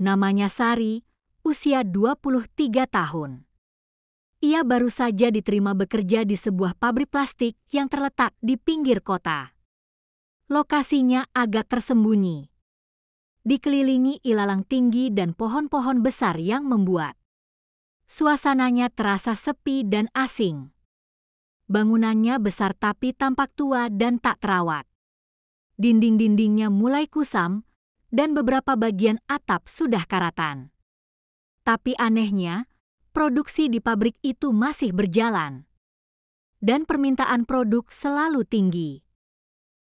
Namanya Sari, usia 23 tahun. Ia baru saja diterima bekerja di sebuah pabrik plastik yang terletak di pinggir kota. Lokasinya agak tersembunyi, dikelilingi ilalang tinggi dan pohon-pohon besar yang membuat suasananya terasa sepi dan asing. Bangunannya besar tapi tampak tua dan tak terawat. Dinding-dindingnya mulai kusam dan beberapa bagian atap sudah karatan. Tapi anehnya, produksi di pabrik itu masih berjalan. Dan permintaan produk selalu tinggi.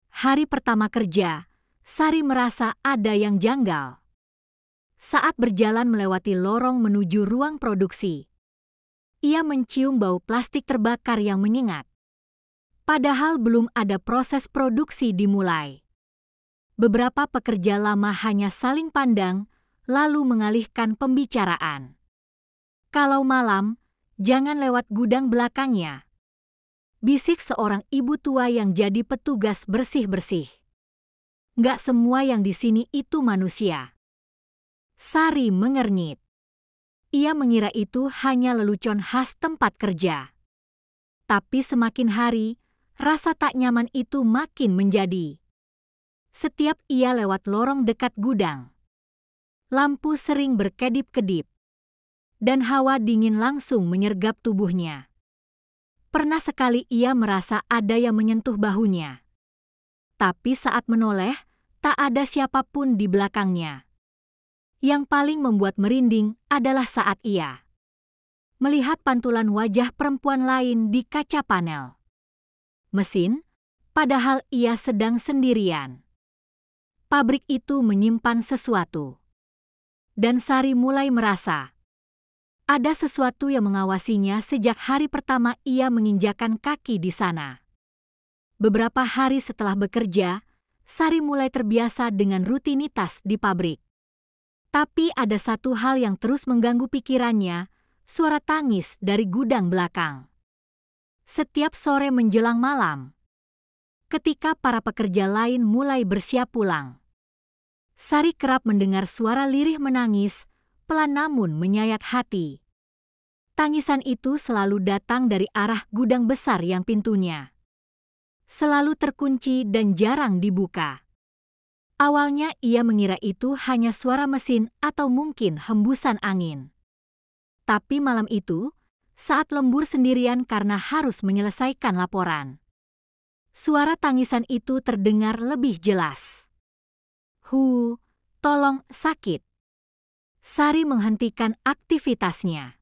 Hari pertama kerja, Sari merasa ada yang janggal. Saat berjalan melewati lorong menuju ruang produksi, ia mencium bau plastik terbakar yang menyengat. Padahal belum ada proses produksi dimulai. Beberapa pekerja lama hanya saling pandang, lalu mengalihkan pembicaraan. Kalau malam, jangan lewat gudang belakangnya, bisik seorang ibu tua yang jadi petugas bersih-bersih. Nggak semua yang di sini itu manusia. Sari mengernyit. Ia mengira itu hanya lelucon khas tempat kerja. Tapi semakin hari, rasa tak nyaman itu makin menjadi. Setiap ia lewat lorong dekat gudang, lampu sering berkedip-kedip, dan hawa dingin langsung menyergap tubuhnya. Pernah sekali ia merasa ada yang menyentuh bahunya. Tapi saat menoleh, tak ada siapapun di belakangnya. Yang paling membuat merinding adalah saat ia melihat pantulan wajah perempuan lain di kaca panel mesin, padahal ia sedang sendirian. Pabrik itu menyimpan sesuatu. Dan Sari mulai merasa ada sesuatu yang mengawasinya sejak hari pertama ia menginjakan kaki di sana. Beberapa hari setelah bekerja, Sari mulai terbiasa dengan rutinitas di pabrik. Tapi ada satu hal yang terus mengganggu pikirannya, suara tangis dari gudang belakang. Setiap sore menjelang malam, ketika para pekerja lain mulai bersiap pulang, Sari kerap mendengar suara lirih menangis, pelan namun menyayat hati. Tangisan itu selalu datang dari arah gudang besar yang pintunya selalu terkunci dan jarang dibuka. Awalnya ia mengira itu hanya suara mesin atau mungkin hembusan angin. Tapi malam itu, saat lembur sendirian karena harus menyelesaikan laporan, suara tangisan itu terdengar lebih jelas. Tolong, sakit. Sari menghentikan aktivitasnya.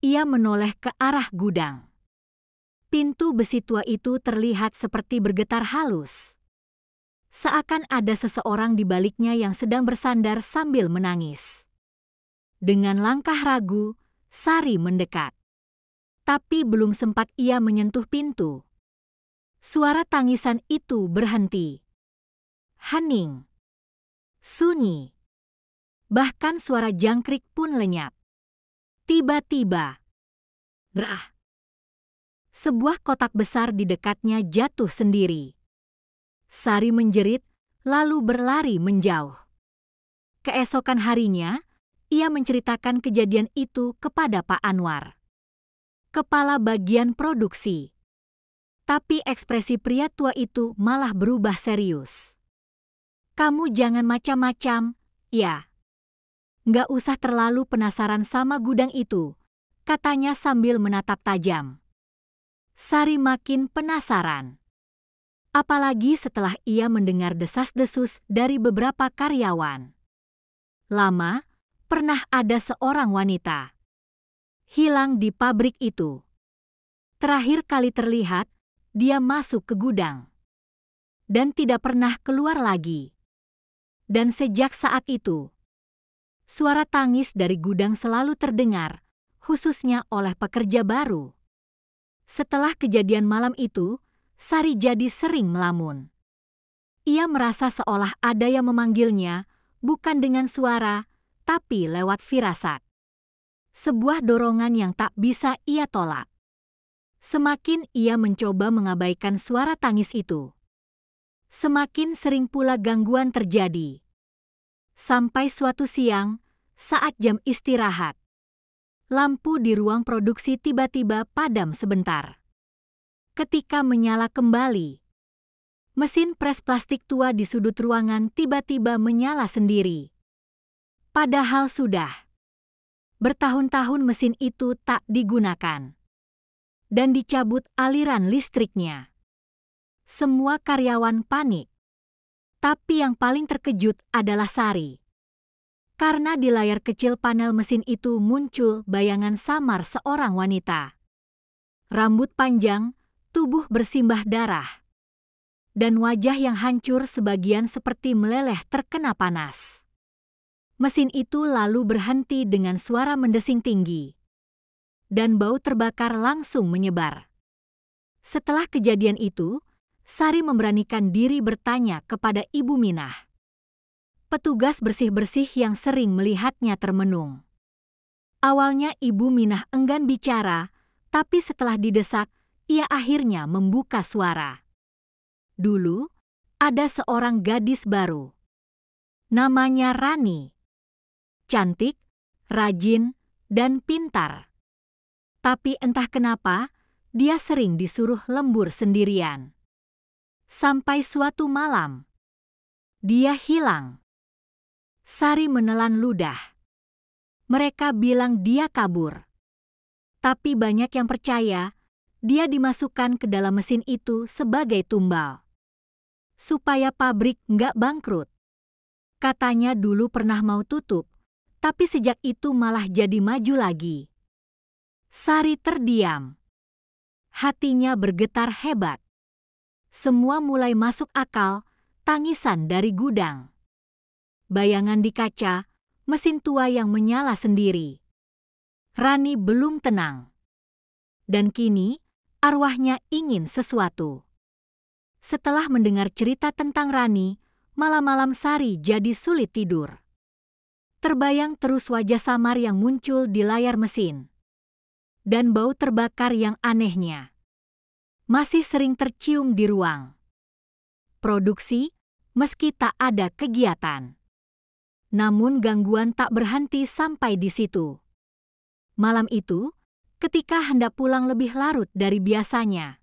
Ia menoleh ke arah gudang. Pintu besi tua itu terlihat seperti bergetar halus. Seakan ada seseorang di baliknya yang sedang bersandar sambil menangis. Dengan langkah ragu, Sari mendekat. Tapi belum sempat ia menyentuh pintu, suara tangisan itu berhenti. Hening. Sunyi. Bahkan suara jangkrik pun lenyap. Tiba-tiba, rah! Sebuah kotak besar di dekatnya jatuh sendiri. Sari menjerit, lalu berlari menjauh. Keesokan harinya, ia menceritakan kejadian itu kepada Pak Anwar, kepala bagian produksi. Tapi ekspresi pria tua itu malah berubah serius. Kamu jangan macam-macam, ya. Nggak usah terlalu penasaran sama gudang itu, katanya sambil menatap tajam. Sari makin penasaran. Apalagi setelah ia mendengar desas-desus dari beberapa karyawan. Lama, pernah ada seorang wanita hilang di pabrik itu. Terakhir kali terlihat, dia masuk ke gudang dan tidak pernah keluar lagi. Dan sejak saat itu, suara tangis dari gudang selalu terdengar, khususnya oleh pekerja baru. Setelah kejadian malam itu, Sari jadi sering melamun. Ia merasa seolah ada yang memanggilnya, bukan dengan suara, tapi lewat firasat. Sebuah dorongan yang tak bisa ia tolak. Semakin ia mencoba mengabaikan suara tangis itu, semakin sering pula gangguan terjadi. Sampai suatu siang, saat jam istirahat, lampu di ruang produksi tiba-tiba padam sebentar. Ketika menyala kembali, mesin pres plastik tua di sudut ruangan tiba-tiba menyala sendiri. Padahal sudah bertahun-tahun mesin itu tak digunakan dan dicabut aliran listriknya. Semua karyawan panik. Tapi yang paling terkejut adalah Sari. Karena di layar kecil panel mesin itu muncul bayangan samar seorang wanita. Rambut panjang, tubuh bersimbah darah, dan wajah yang hancur sebagian seperti meleleh terkena panas. Mesin itu lalu berhenti dengan suara mendesing tinggi, dan bau terbakar langsung menyebar. Setelah kejadian itu, Sari memberanikan diri bertanya kepada Ibu Minah. Petugas bersih-bersih yang sering melihatnya termenung. Awalnya Ibu Minah enggan bicara, tapi setelah didesak, ia akhirnya membuka suara. Dulu, ada seorang gadis baru. Namanya Rani. Cantik, rajin, dan pintar. Tapi entah kenapa, dia sering disuruh lembur sendirian. Sampai suatu malam, dia hilang. Sari menelan ludah. Mereka bilang dia kabur. Tapi banyak yang percaya dia dimasukkan ke dalam mesin itu sebagai tumbal, supaya pabrik nggak bangkrut. Katanya dulu pernah mau tutup, tapi sejak itu malah jadi maju lagi. Sari terdiam. Hatinya bergetar hebat. Semua mulai masuk akal, tangisan dari gudang. Bayangan di kaca, mesin tua yang menyala sendiri. Rani belum tenang. Dan kini, arwahnya ingin sesuatu. Setelah mendengar cerita tentang Rani, malam-malam Sari jadi sulit tidur. Terbayang terus wajah samar yang muncul di layar mesin. Dan bau terbakar yang anehnya masih sering tercium di ruang produksi meski tak ada kegiatan. Namun gangguan tak berhenti sampai di situ. Malam itu, ketika hendak pulang lebih larut dari biasanya,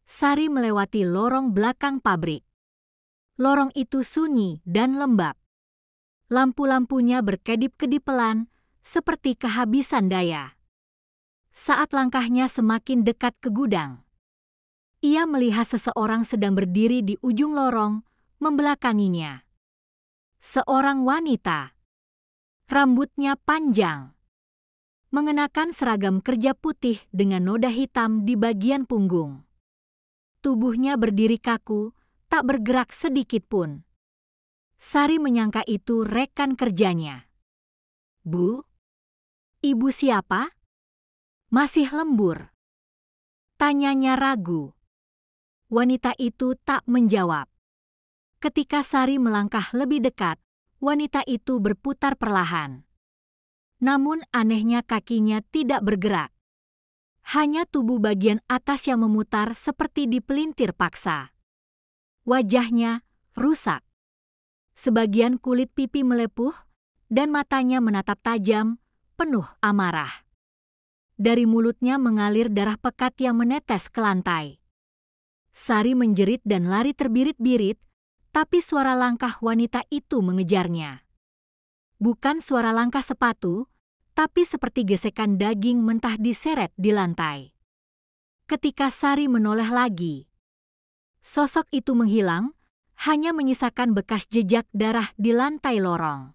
Sari melewati lorong belakang pabrik. Lorong itu sunyi dan lembab. Lampu-lampunya berkedip-kedip pelan, seperti kehabisan daya. Saat langkahnya semakin dekat ke gudang, ia melihat seseorang sedang berdiri di ujung lorong, membelakanginya. Seorang wanita. Rambutnya panjang. Mengenakan seragam kerja putih dengan noda hitam di bagian punggung. Tubuhnya berdiri kaku, tak bergerak sedikit pun. Sari menyangka itu rekan kerjanya. "Bu? Ibu siapa?" "Masih lembur?" tanyanya ragu. Wanita itu tak menjawab. Ketika Sari melangkah lebih dekat, wanita itu berputar perlahan. Namun anehnya kakinya tidak bergerak. Hanya tubuh bagian atas yang memutar seperti dipelintir paksa. Wajahnya rusak. Sebagian kulit pipi melepuh dan matanya menatap tajam, penuh amarah. Dari mulutnya mengalir darah pekat yang menetes ke lantai. Sari menjerit dan lari terbirit-birit, tapi suara langkah wanita itu mengejarnya. Bukan suara langkah sepatu, tapi seperti gesekan daging mentah diseret di lantai. Ketika Sari menoleh lagi, sosok itu menghilang, hanya menyisakan bekas jejak darah di lantai lorong.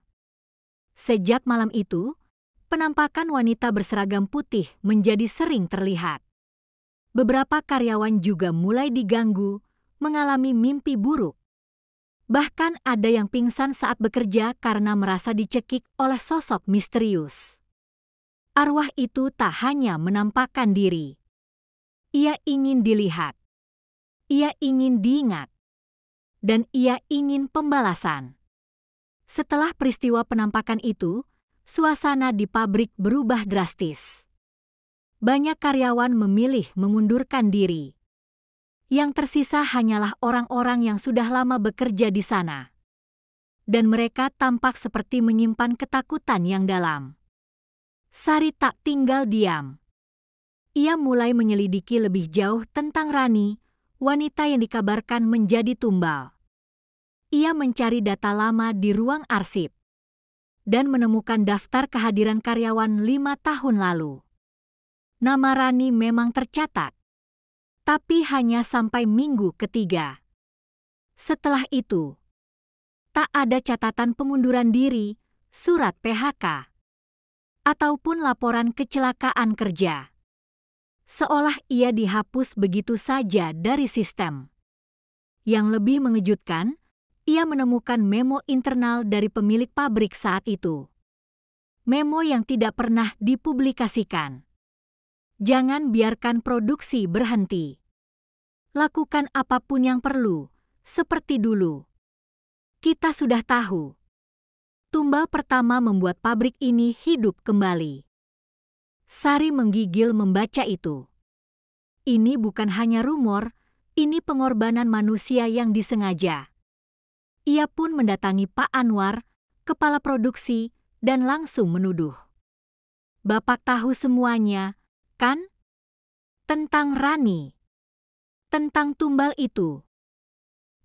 Sejak malam itu, penampakan wanita berseragam putih menjadi sering terlihat. Beberapa karyawan juga mulai diganggu, mengalami mimpi buruk. Bahkan ada yang pingsan saat bekerja karena merasa dicekik oleh sosok misterius. Arwah itu tak hanya menampakkan diri. Ia ingin dilihat. Ia ingin diingat. Dan ia ingin pembalasan. Setelah peristiwa penampakan itu, suasana di pabrik berubah drastis. Banyak karyawan memilih mengundurkan diri. Yang tersisa hanyalah orang-orang yang sudah lama bekerja di sana. dan mereka tampak seperti menyimpan ketakutan yang dalam. Sari tak tinggal diam. Ia mulai menyelidiki lebih jauh tentang Rani, wanita yang dikabarkan menjadi tumbal. Ia mencari data lama di ruang arsip dan menemukan daftar kehadiran karyawan 5 tahun lalu. Nama Rani memang tercatat, tapi hanya sampai minggu ketiga. Setelah itu, tak ada catatan pengunduran diri, surat PHK, ataupun laporan kecelakaan kerja. Seolah ia dihapus begitu saja dari sistem. Yang lebih mengejutkan, ia menemukan memo internal dari pemilik pabrik saat itu. Memo yang tidak pernah dipublikasikan. Jangan biarkan produksi berhenti. Lakukan apapun yang perlu, seperti dulu. Kita sudah tahu. Tumbal pertama membuat pabrik ini hidup kembali. Sari menggigil membaca itu. Ini bukan hanya rumor, ini pengorbanan manusia yang disengaja. Ia pun mendatangi Pak Anwar, kepala produksi, dan langsung menuduh. Bapak tahu semuanya, kan? Tentang Rani. Tentang tumbal itu.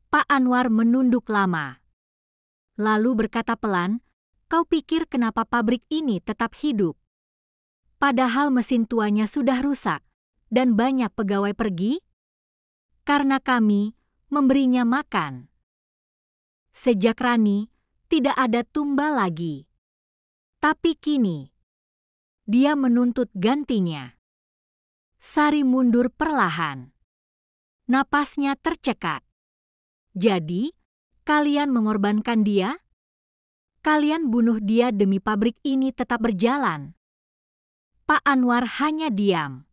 Pak Anwar menunduk lama. Lalu berkata pelan, "Kau pikir kenapa pabrik ini tetap hidup? Padahal mesin tuanya sudah rusak dan banyak pegawai pergi? Karena kami memberinya makan. Sejak Rani, tidak ada tumbal lagi. Tapi kini, dia menuntut gantinya." Sari mundur perlahan. Napasnya tercekat. "Jadi, kalian mengorbankan dia? Kalian bunuh dia demi pabrik ini tetap berjalan?" Pak Anwar hanya diam.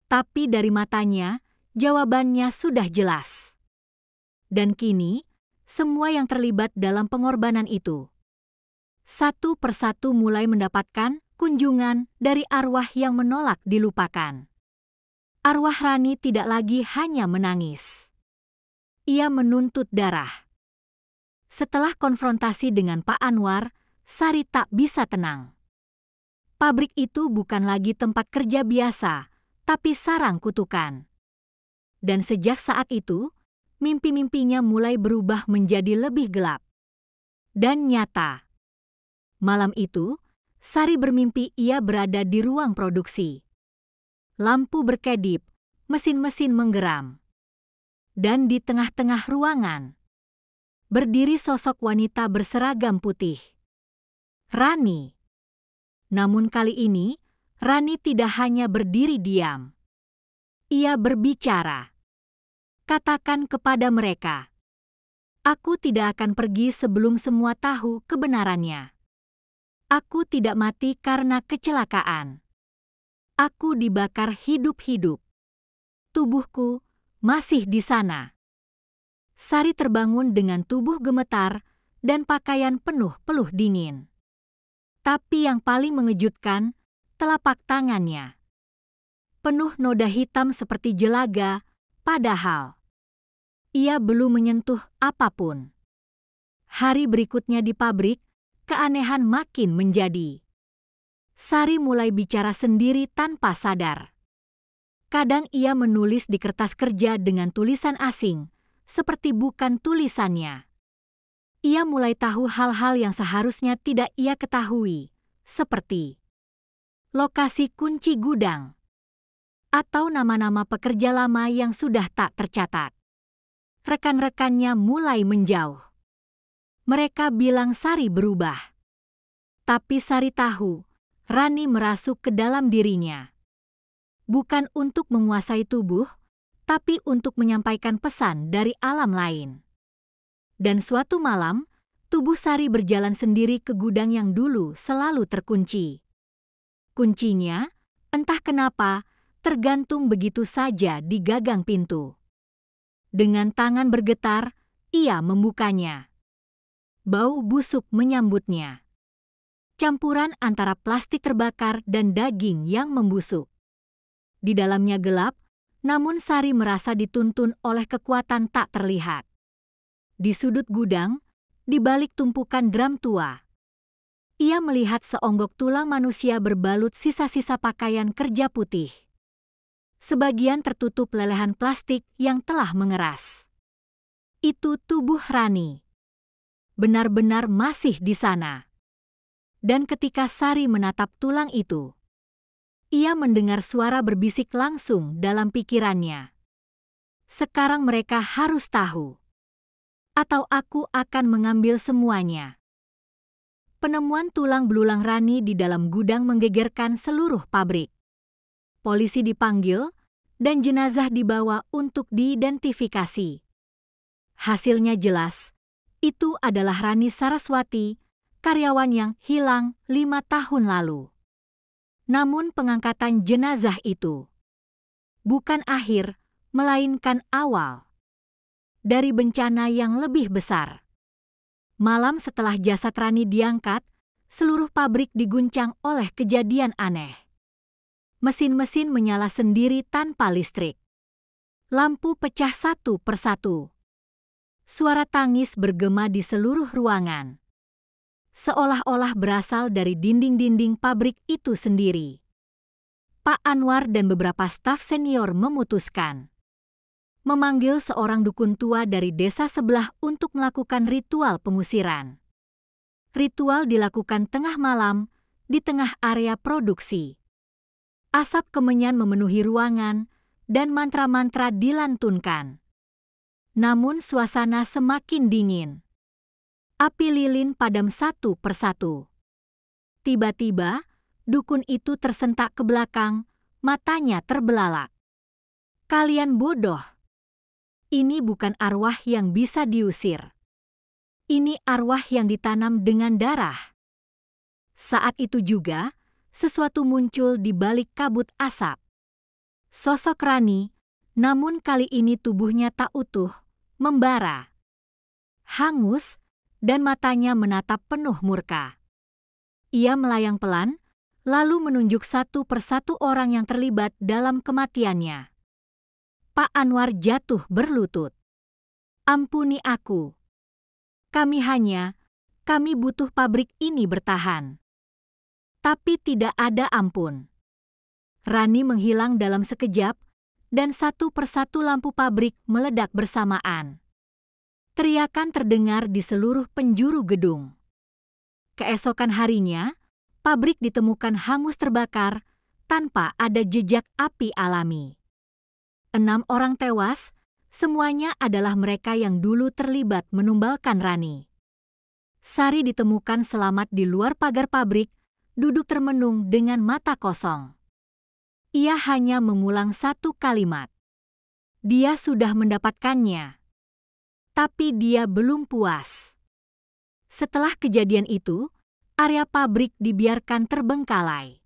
Tapi dari matanya, jawabannya sudah jelas. Dan kini, semua yang terlibat dalam pengorbanan itu, satu persatu mulai mendapatkan kunjungan dari arwah yang menolak dilupakan. Arwah Rani tidak lagi hanya menangis. Ia menuntut darah. Setelah konfrontasi dengan Pak Anwar, Sari tak bisa tenang. Pabrik itu bukan lagi tempat kerja biasa, tapi sarang kutukan. Dan sejak saat itu, mimpi-mimpinya mulai berubah menjadi lebih gelap dan nyata. Malam itu, Sari bermimpi ia berada di ruang produksi. Lampu berkedip, mesin-mesin menggeram. Dan di tengah-tengah ruangan, berdiri sosok wanita berseragam putih. Rani. Namun kali ini, Rani tidak hanya berdiri diam. Ia berbicara. "Katakan kepada mereka, aku tidak akan pergi sebelum semua tahu kebenarannya. Aku tidak mati karena kecelakaan. Aku dibakar hidup-hidup. Tubuhku masih di sana." Sari terbangun dengan tubuh gemetar dan pakaian penuh dingin. Tapi yang paling mengejutkan, telapak tangannya. Penuh noda hitam seperti jelaga, padahal ia belum menyentuh apapun. Hari berikutnya di pabrik, keanehan makin menjadi. Sari mulai bicara sendiri tanpa sadar. Kadang ia menulis di kertas kerja dengan tulisan asing, seperti bukan tulisannya. Ia mulai tahu hal-hal yang seharusnya tidak ia ketahui, seperti lokasi kunci gudang, atau nama-nama pekerja lama yang sudah tak tercatat. Rekan-rekannya mulai menjauh. Mereka bilang Sari berubah. Tapi Sari tahu, Rani merasuk ke dalam dirinya. Bukan untuk menguasai tubuh, tapi untuk menyampaikan pesan dari alam lain. Dan suatu malam, tubuh Sari berjalan sendiri ke gudang yang dulu selalu terkunci. Kuncinya, entah kenapa, tergantung begitu saja di gagang pintu. Dengan tangan bergetar, ia membukanya. Bau busuk menyambutnya. Campuran antara plastik terbakar dan daging yang membusuk. Di dalamnya gelap, namun Sari merasa dituntun oleh kekuatan tak terlihat. Di sudut gudang, di balik tumpukan drum tua. Ia melihat seonggok tulang manusia berbalut sisa-sisa pakaian kerja putih. Sebagian tertutup lelehan plastik yang telah mengeras. Itu tubuh Rani. Benar-benar masih di sana. Dan ketika Sari menatap tulang itu, ia mendengar suara berbisik langsung dalam pikirannya. Sekarang mereka harus tahu. Atau aku akan mengambil semuanya. Penemuan tulang belulang Rani di dalam gudang menggegerkan seluruh pabrik. Polisi dipanggil dan jenazah dibawa untuk diidentifikasi. Hasilnya jelas, itu adalah Rani Saraswati, karyawan yang hilang 5 tahun lalu. Namun pengangkatan jenazah itu bukan akhir, melainkan awal dari bencana yang lebih besar. Malam setelah jasad Rani diangkat, seluruh pabrik diguncang oleh kejadian aneh. Mesin-mesin menyala sendiri tanpa listrik. Lampu pecah satu persatu. Suara tangis bergema di seluruh ruangan. Seolah-olah berasal dari dinding-dinding pabrik itu sendiri. Pak Anwar dan beberapa staf senior memutuskan memanggil seorang dukun tua dari desa sebelah untuk melakukan ritual pengusiran. Ritual dilakukan tengah malam di tengah area produksi. Asap kemenyan memenuhi ruangan dan mantra-mantra dilantunkan. Namun suasana semakin dingin. Api lilin padam satu persatu. Tiba-tiba, dukun itu tersentak ke belakang, matanya terbelalak. Kalian bodoh. Ini bukan arwah yang bisa diusir. Ini arwah yang ditanam dengan darah. Saat itu juga, sesuatu muncul di balik kabut asap. Sosok Rani, namun kali ini tubuhnya tak utuh, membara. Hangus, dan matanya menatap penuh murka. Ia melayang pelan, lalu menunjuk satu persatu orang yang terlibat dalam kematiannya. Pak Anwar jatuh berlutut. Ampuni aku. Kami butuh pabrik ini bertahan. Tapi tidak ada ampun. Rani menghilang dalam sekejap, dan satu persatu lampu pabrik meledak bersamaan. Teriakan terdengar di seluruh penjuru gedung. Keesokan harinya, pabrik ditemukan hangus terbakar tanpa ada jejak api alami. 6 orang tewas, semuanya adalah mereka yang dulu terlibat menumbalkan Rani. Sari ditemukan selamat di luar pagar pabrik, duduk termenung dengan mata kosong. Ia hanya mengulang satu kalimat. Dia sudah mendapatkannya. Tapi dia belum puas. Setelah kejadian itu, area pabrik dibiarkan terbengkalai.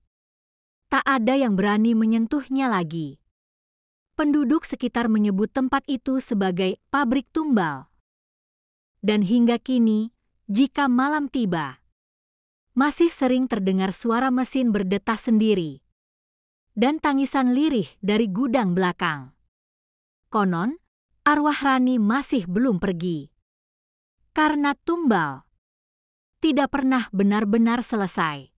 Tak ada yang berani menyentuhnya lagi. Penduduk sekitar menyebut tempat itu sebagai pabrik tumbal. Dan hingga kini, jika malam tiba, masih sering terdengar suara mesin berdetak sendiri dan tangisan lirih dari gudang belakang. Konon, arwah Rani masih belum pergi. Karena tumbal tidak pernah benar-benar selesai.